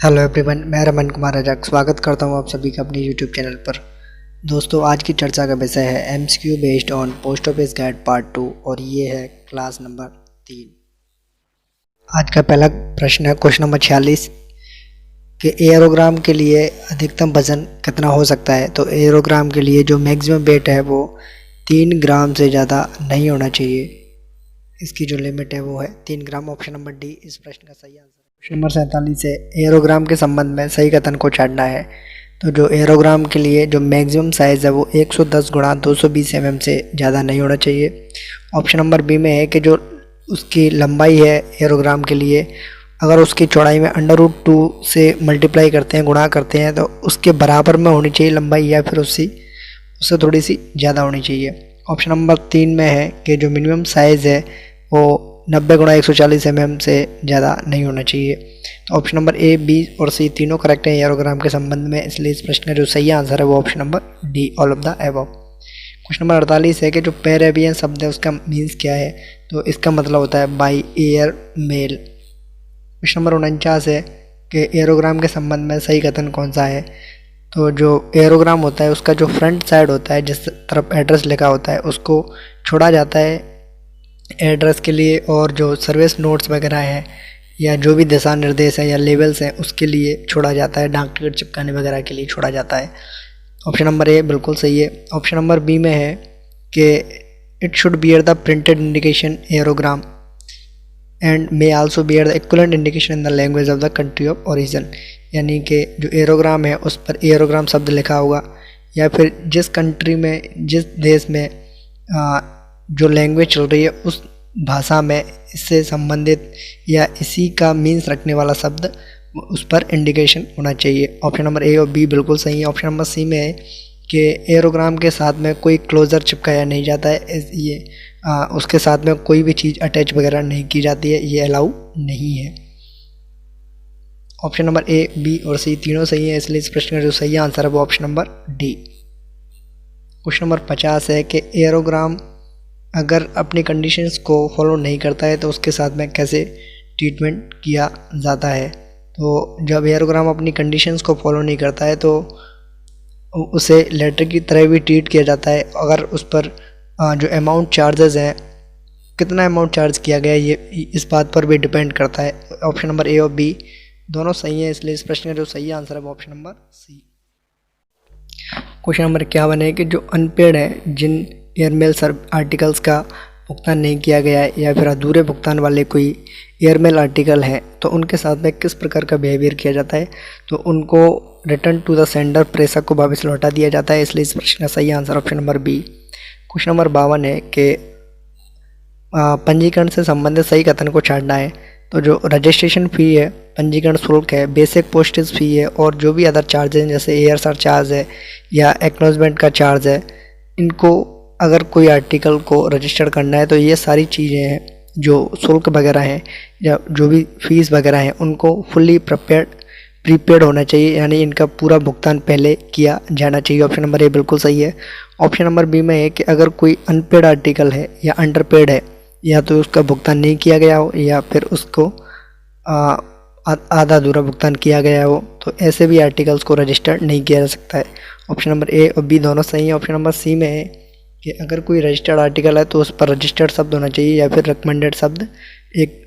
Hello everyone, मैं रमन कुमार रजक स्वागत करता हूं आप सभी का अपने यूट्यूब चैनल पर। दोस्तों, आज की चर्चा का विषय है MCQ based on post office guide part 2 और ये है क्लास नंबर 3। आज का पहला प्रश्न है क्वेश्चन नंबर 46 कि एयरोग्राम के लिए अधिकतम वजन कितना हो सकता है। तो एयरोग्राम के लिए जो मैक्सिमम वेट है वो 3 ग्राम से ज़्यादा नहीं होना चाहिए। इसकी जो लिमिट है वो है 3 ग्राम। ऑप्शन नंबर डी इस प्रश्न का सही आंसर है। क्वेश्चन नंबर 47 है एयरोग्राम के संबंध में सही कथन को छांटना है। तो जो एयरोग्राम के लिए जो मैक्सिमम साइज़ है वो 110 गुणा 220 mm से ज़्यादा नहीं होना चाहिए। ऑप्शन नंबर बी में है कि जो उसकी लंबाई है एयरोग्राम के लिए, अगर उसकी चौड़ाई में √2 से मल्टीप्लाई करते हैं, गुणा करते हैं, तो उसके बराबर में होनी चाहिए लंबाई या फिर उससे थोड़ी सी ज़्यादा होनी चाहिए। ऑप्शन नंबर 3 में है कि जो मिनिमम साइज़ है वो 90 गुणा 140 mm से ज़्यादा नहीं होना चाहिए। तो ऑप्शन नंबर ए, बी और सी तीनों करेक्ट हैं एयरोग्राम के संबंध में, इसलिए इस प्रश्न का जो सही आंसर है वो option number D, all of the above. Question number 48 है कि जो पैरेबियन शब्द है उसका मीन्स क्या है। तो इसका मतलब होता है by air mail. Question number 49 है कि एयरोग्राम के संबंध में सही कथन कौन सा है। तो जो एयरोग्राम होता है उसका जो फ्रंट साइड होता है, जिस तरफ एड्रेस लिखा होता है, उसको छोड़ा जाता है एड्रेस के लिए, और जो सर्विस नोट्स वगैरह हैं या जो भी दिशा निर्देश हैं या लेवल्स हैं उसके लिए छोड़ा जाता है, डाक टिकट चिपकाने वगैरह के लिए छोड़ा जाता है। ऑप्शन नंबर ए बिल्कुल सही है। ऑप्शन नंबर बी में है कि it should bear the printed indication aerogram and may also bear the equivalent indication in the language of the country of origin. यानी कि जो एयरोग्राम है उस पर एयरोग्राम शब्द लिखा होगा, या फिर जिस कंट्री में, जिस देश में जो लैंग्वेज चल रही है उस भाषा में इससे संबंधित या इसी का मीन्स रखने वाला शब्द उस पर इंडिकेशन होना चाहिए। ऑप्शन नंबर ए और बी बिल्कुल सही है। ऑप्शन नंबर सी में है कि एयरोग्राम के साथ में कोई क्लोजर चिपकाया नहीं जाता है, ये उसके साथ में कोई भी चीज़ अटैच वगैरह नहीं की जाती है, ये अलाउ नहीं है। ऑप्शन नंबर ए, बी और सी तीनों सही है, इसलिए इस प्रश्न का जो सही आंसर है वो option number D. Question number 50 है कि एयरोग्राम अगर अपनी कंडीशंस को फॉलो नहीं करता है तो उसके साथ में कैसे ट्रीटमेंट किया जाता है। तो जब एयरोग्राम अपनी कंडीशंस को फॉलो नहीं करता है तो उसे लेटर की तरह भी ट्रीट किया जाता है। अगर उस पर जो अमाउंट चार्जेस हैं, कितना अमाउंट चार्ज किया गया है, ये इस बात पर भी डिपेंड करता है। ऑप्शन नंबर ए और बी दोनों सही हैं, इसलिए इस प्रश्न का जो सही आंसर है वो option number C. Question number 51 है कि जो अनपेड है, जिन एयरमेल आर्टिकल्स का भुगतान नहीं किया गया है या फिर अधूरे भुगतान वाले कोई एयरमेल आर्टिकल हैं, तो उनके साथ में किस प्रकार का बिहेवियर किया जाता है। तो उनको रिटर्न टू द सेंडर, प्रेषक को वापस लौटा दिया जाता है, इसलिए इस प्रश्न का सही answer option number B. Question number 52 है कि पंजीकरण से संबंधित सही कथन को छांटना है। तो जो रजिस्ट्रेशन फ़ी है, पंजीकरण शुल्क है, बेसिक पोस्टेज फ़ी है और जो भी अदर चार्जेज जैसे एयर सरचार्ज है या एक्नॉलेजमेंट का चार्ज है, इनको अगर कोई आर्टिकल को रजिस्टर करना है तो ये सारी चीज़ें हैं, जो शुल्क वगैरह हैं या जो भी फीस वगैरह हैं, उनको फुल्ली प्रीपेड होना चाहिए, यानी इनका पूरा भुगतान पहले किया जाना चाहिए। ऑप्शन नंबर ए बिल्कुल सही है। ऑप्शन नंबर बी में है कि अगर कोई अनपेड आर्टिकल है या अंडरपेड है, या तो उसका भुगतान नहीं किया गया हो या फिर उसको आधा अधूरा भुगतान किया गया हो, तो ऐसे भी आर्टिकल्स को रजिस्टर नहीं किया जा सकता है। ऑप्शन नंबर ए और बी दोनों सही है। ऑप्शन नंबर सी में है कि अगर कोई रजिस्टर्ड आर्टिकल है तो उस पर रजिस्टर्ड शब्द होना चाहिए या फिर रिकमेंडेड शब्द एक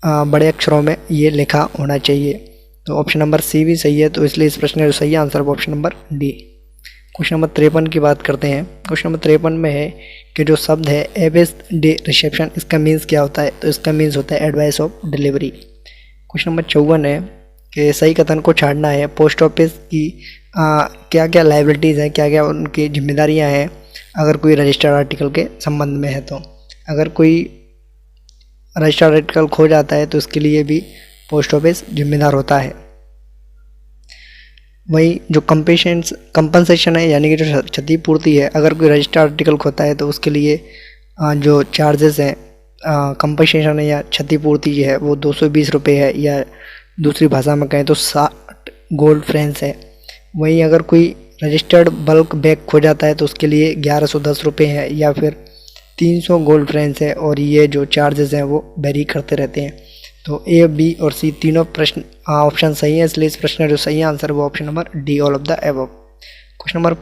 बड़े अक्षरों में ये लिखा होना चाहिए। तो ऑप्शन नंबर सी भी सही है, तो इसलिए इस प्रश्न का जो सही आंसर है option number D. Question number 53 की बात करते हैं। क्वेश्चन नंबर 53 में है कि जो शब्द है एवेस डे रिसेप्शन, इसका मीन्स क्या होता है। तो इसका मीन्स होता है advice of delivery. Question number 54 है कि सही कथन को छांटना है। पोस्ट ऑफिस की क्या क्या लाइबिलिटीज़ हैं, क्या क्या उनकी जिम्मेदारियाँ हैं अगर कोई रजिस्टर्ड आर्टिकल के संबंध में है। तो अगर कोई रजिस्टर्ड आर्टिकल खो जाता है तो इसके लिए भी पोस्ट ऑफिस जिम्मेदार होता है। वही जो कंपनसेशन है, यानी कि जो क्षतिपूर्ति है, अगर कोई रजिस्टर्ड आर्टिकल खोता है तो उसके लिए जो चार्जेस हैं, कंपनसेशन है या क्षतिपूर्ति है, वो 220 रुपये है, या दूसरी भाषा में कहें तो 60 गोल्ड फ्रेंच है। वहीं अगर कोई रजिस्टर्ड बल्क बैग खो जाता है तो उसके लिए 1110 रुपये है या फिर 300 गोल्ड फ्रेंच है, और ये जो चार्जेस हैं वो वेरी करते रहते हैं। तो ए, बी और सी तीनों प्रश्न ऑप्शन सही है, इसलिए इस प्रश्न का जो सही आंसर है वो option number D, all of the above. Question number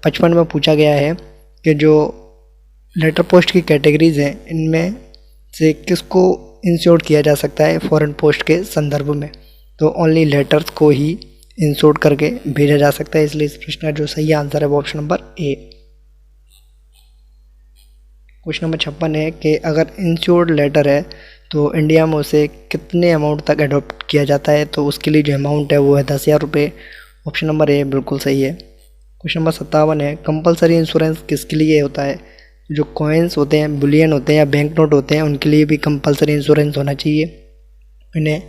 55 में पूछा गया है कि जो लेटर पोस्ट की कैटेगरीज हैं इनमें से किसको इंश्योर्ड किया जा सकता है फॉरेन पोस्ट के संदर्भ में। तो ओनली लेटर्स को ही इंश्योर्ड करके भेजा जा सकता है, इसलिए इस प्रश्न का जो सही आंसर है वो ऑप्शन नंबर ए। क्वेश्चन नंबर 56 है कि अगर इंश्योर्ड लेटर है तो इंडिया में उसे कितने अमाउंट तक अडॉप्ट किया जाता है। तो उसके लिए जो अमाउंट है वो है 10,000 रुपये, ऑप्शन नंबर ए बिल्कुल सही है। क्वेश्चन नंबर 57 है कंपलसरी इंश्योरेंस किसके लिए होता है। जो कॉइन्स होते हैं, बुलियन होते हैं या बैंक नोट होते हैं उनके लिए भी कंपलसरी इंश्योरेंस होना चाहिए, इन्हें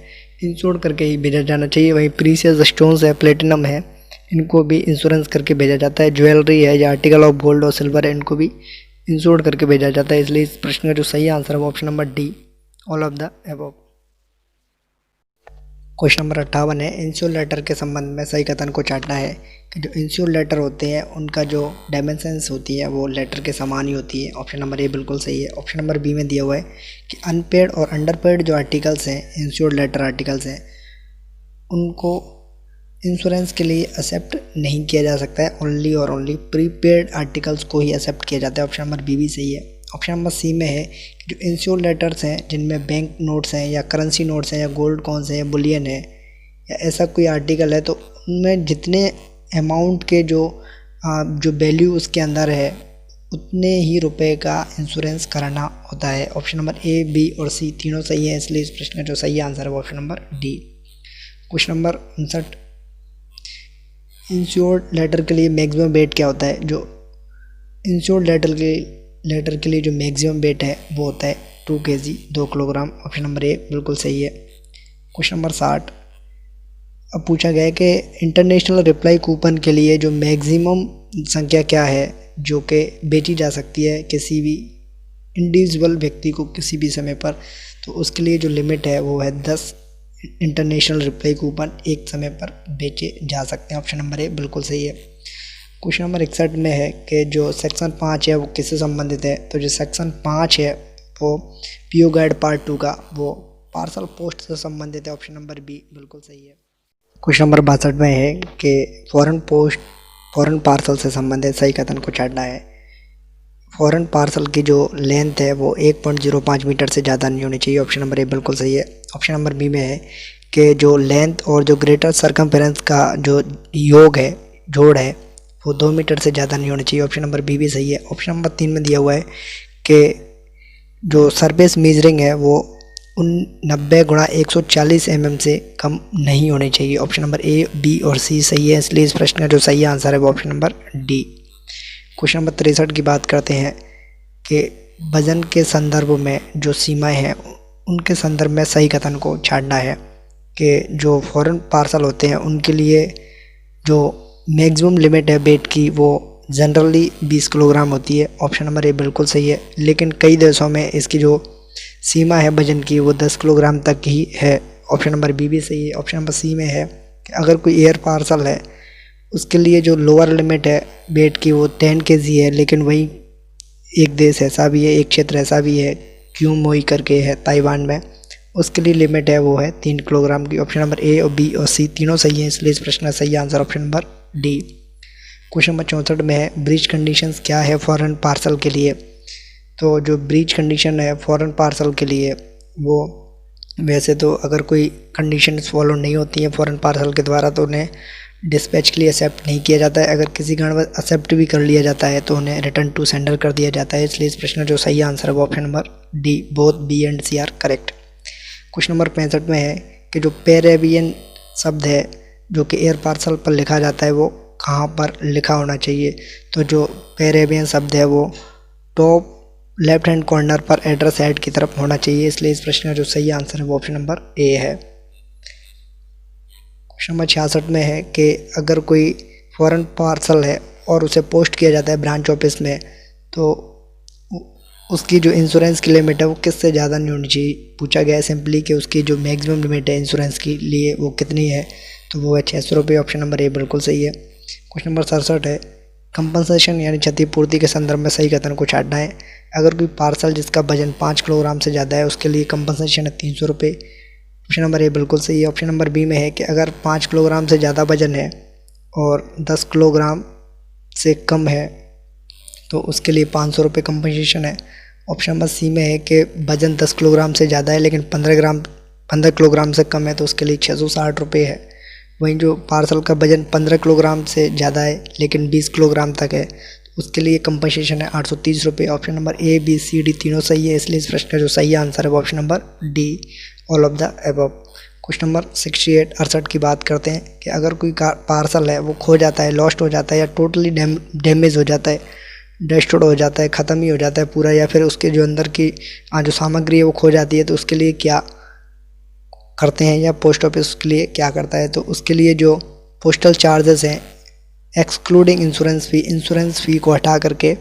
इंश्योर करके ही भेजा जाना चाहिए। वहीं प्रीशियस स्टोन्स है, प्लेटिनम है, इनको भी इंश्योरेंस करके भेजा जाता है। ज्वेलरी है या आर्टिकल ऑफ गोल्ड और सिल्वर है, इनको भी इंश्योर करके भेजा जाता है, इसलिए इस प्रश्न का जो सही आंसर है वो option number D, all of the above. Question number 58 है इंश्योर लेटर के संबंध में सही कथन को चाटना है कि जो इंश्योर लेटर होते हैं उनका जो डायमेंशंस होती है वो लेटर के समान ही होती है, ऑप्शन नंबर ए बिल्कुल सही है। ऑप्शन नंबर बी में दिया हुआ है कि अनपेड और अंडरपेड जो आर्टिकल्स हैं, इंश्योर लेटर आर्टिकल्स हैं, उनको इंश्योरेंस के लिए एक्सेप्ट नहीं किया जा सकता है, ओनली और ओनली प्रीपेड आर्टिकल्स को ही एक्सेप्ट किया जाता है, ऑप्शन नंबर बी भी सही है। ऑप्शन नंबर सी में है कि जो इंश्योर लेटर्स हैं जिनमें बैंक नोट्स हैं या करेंसी नोट्स हैं या गोल्ड कॉइन्स हैं या बुलियन है या ऐसा कोई आर्टिकल है तो उनमें जितने अमाउंट के जो वैल्यू उसके अंदर है उतने ही रुपए का इंश्योरेंस कराना होता है, ऑप्शन नंबर ए, बी और सी तीनों सही है, इसलिए इस प्रश्न का जो सही आंसर है वो option number D. Question number 59 insured letter के लिए मैक्सिमम वेट क्या होता है। जो इंश्योर्ड लेटर के लिए जो मैक्सिमम वेट है वो होता है 2 kg 2 किलोग्राम, ऑप्शन नंबर ए बिल्कुल सही है। क्वेश्चन नंबर 60 अब पूछा गया है कि इंटरनेशनल रिप्लाई कूपन के लिए जो मैक्सिमम संख्या क्या है जो कि बेची जा सकती है किसी भी इंडिविजुअल व्यक्ति को किसी भी समय पर। तो उसके लिए जो लिमिट है वो है 10 इंटरनेशनल रिप्लाई कूपन एक समय पर बेचे जा सकते हैं, ऑप्शन नंबर ए बिल्कुल सही है। क्वेश्चन नंबर 61 में है कि जो सेक्शन 5 है वो किससे संबंधित है। तो जो सेक्शन 5 है वो पीओ गाइड पार्ट 2 का वो पार्सल पोस्ट से संबंधित है, ऑप्शन नंबर बी बिल्कुल सही है। क्वेश्चन नंबर 62 में है कि फॉरेन पार्सल से संबंधित सही कथन को छाटना है। फॉरेन पार्सल की जो लेंथ है वो 1.05 मीटर से ज़्यादा नहीं होनी चाहिए, ऑप्शन नंबर ए बिल्कुल सही है। ऑप्शन नंबर बी में है कि जो लेंथ और जो ग्रेटर सरकमफेरेंस का जो योग है, जोड़ है, वो 2 मीटर से ज़्यादा नहीं होनी चाहिए, ऑप्शन नंबर बी भी सही है। ऑप्शन नंबर 3 में दिया हुआ है कि जो सरफेस मेजरिंग है वो 90 × 140 mm से कम नहीं होनी चाहिए, ऑप्शन नंबर ए, बी और सी सही है, इसलिए इस प्रश्न का जो सही आंसर है वो option number D. Question number 63 की बात करते हैं कि वजन के संदर्भ में जो सीमाएं हैं उनके संदर्भ में सही कथन को छाटना है कि जो फॉरेन पार्सल होते हैं उनके लिए जो मैक्सिमम लिमिट है वेट की वो जनरली 20 किलोग्राम होती है, ऑप्शन नंबर ए बिल्कुल सही है। लेकिन कई देशों में इसकी जो सीमा है वजन की वो 10 किलोग्राम तक ही है, ऑप्शन नंबर बी भी सही है। ऑप्शन नंबर सी में है कि अगर कोई एयर पार्सल है उसके लिए जो लोअर लिमिट है वेट की वो 10 kg है, लेकिन वही एक देश ऐसा भी है, एक क्षेत्र ऐसा भी है, क्यूमोई करके है ताइवान में, उसके लिए लिमिट है वो है 3 किलोग्राम की, ऑप्शन नंबर ए और बी और सी तीनों सही है, इसलिए इस प्रश्न का सही answer option number D. Question number 64 में है ब्रीच कंडीशंस क्या है फॉरेन पार्सल के लिए। तो जो ब्रीच कंडीशन है फॉरेन पार्सल के लिए वो वैसे तो अगर कोई कंडीशंस फॉलो नहीं होती हैं फॉरेन पार्सल के द्वारा तो उन्हें डिस्पैच के लिए एक्सेप्ट नहीं किया जाता है। अगर किसी कारणवश एक्सेप्ट भी कर लिया जाता है तो उन्हें रिटर्न टू सेंडर कर दिया जाता है, इसलिए इस प्रश्न का जो सही आंसर है वो option number D, both B and C are correct. Question number 65 में है कि जो पेरेबियन शब्द है जो कि एयर पार्सल पर लिखा जाता है वो कहाँ पर लिखा होना चाहिए। तो जो पेरेबियन शब्द है वो टॉप लेफ्ट हैंड कॉर्नर पर एड्रेस हेड की तरफ होना चाहिए, इसलिए इस प्रश्न का जो सही आंसर है वो ऑप्शन नंबर ए है। क्वेश्चन नंबर 66 में है कि अगर कोई फॉरेन पार्सल है और उसे पोस्ट किया जाता है ब्रांच ऑफिस में तो उसकी जो इंश्योरेंस की लिमिट है वो किससे ज़्यादा नहीं होनी चाहिए। पूछा गया है सिंपली कि उसकी जो मैक्सिमम लिमिट है इंश्योरेंस के लिए वो कितनी है, तो वो है 600 रुपये, ऑप्शन नंबर ए बिल्कुल सही है। क्वेश्चन नंबर 67 है कंपनसेशन यानी क्षतिपूर्ति के संदर्भ में सही कथन को छाटना है। अगर कोई पार्सल जिसका वजन 5 किलोग्राम से ज़्यादा है उसके लिए कंपनसेशन है 300 रुपये, ऑप्शन नंबर ए बिल्कुल सही है। ऑप्शन नंबर बी में है कि अगर 5 किलोग्राम से ज़्यादा वजन है और 10 किलोग्राम से कम है तो उसके लिए 500 रुपये कंपनसेशन है। ऑप्शन नंबर सी में है कि वजन 10 किलोग्राम से ज़्यादा है लेकिन 15 किलोग्राम से कम है तो उसके लिए 660 रुपये है। वहीं जो पार्सल का वजन 15 किलोग्राम से ज़्यादा है लेकिन 20 किलोग्राम तक है तो उसके लिए कंपनसेशन है 830 रुपये। Option number A B C D तीनों सही है, इसलिए इस प्रश्न का जो सही आंसर है वो option number D, all of the above. Question number 68 की बात करते हैं कि अगर कोई पार्सल है वो खो जाता है, लॉस्ट हो जाता है या टोटली डैमेज हो जाता है, डेस्ट्रॉयड हो जाता है, ख़त्म ही हो जाता है पूरा, या फिर उसके जो अंदर की जो सामग्री है वो खो जाती है तो उसके लिए क्या करते हैं या पोस्ट ऑफिस उसके लिए क्या करता है। तो उसके लिए जो पोस्टल चार्जेस हैं एक्सक्लूडिंग इंश्योरेंस फ़ी को हटा करके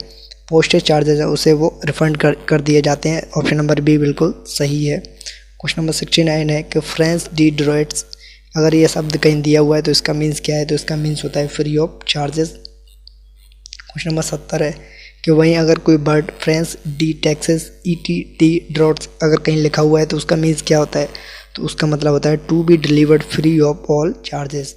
पोस्टेज चार्जेस है उसे वो रिफ़ंड कर दिए जाते हैं। ऑप्शन नंबर बी बिल्कुल सही है। क्वेश्चन नंबर 69 है कि फ्रेंच डी ड्रोइड्स, अगर ये शब्द कहीं दिया हुआ है तो इसका मीन्स क्या है, तो इसका मीन्स होता है free of charges. Question number 70 है कि वहीं अगर कोई word French D taxes ETT droughts अगर कहीं लिखा हुआ है तो उसका मीन्स क्या होता है, तो उसका मतलब होता है to be delivered free of all charges.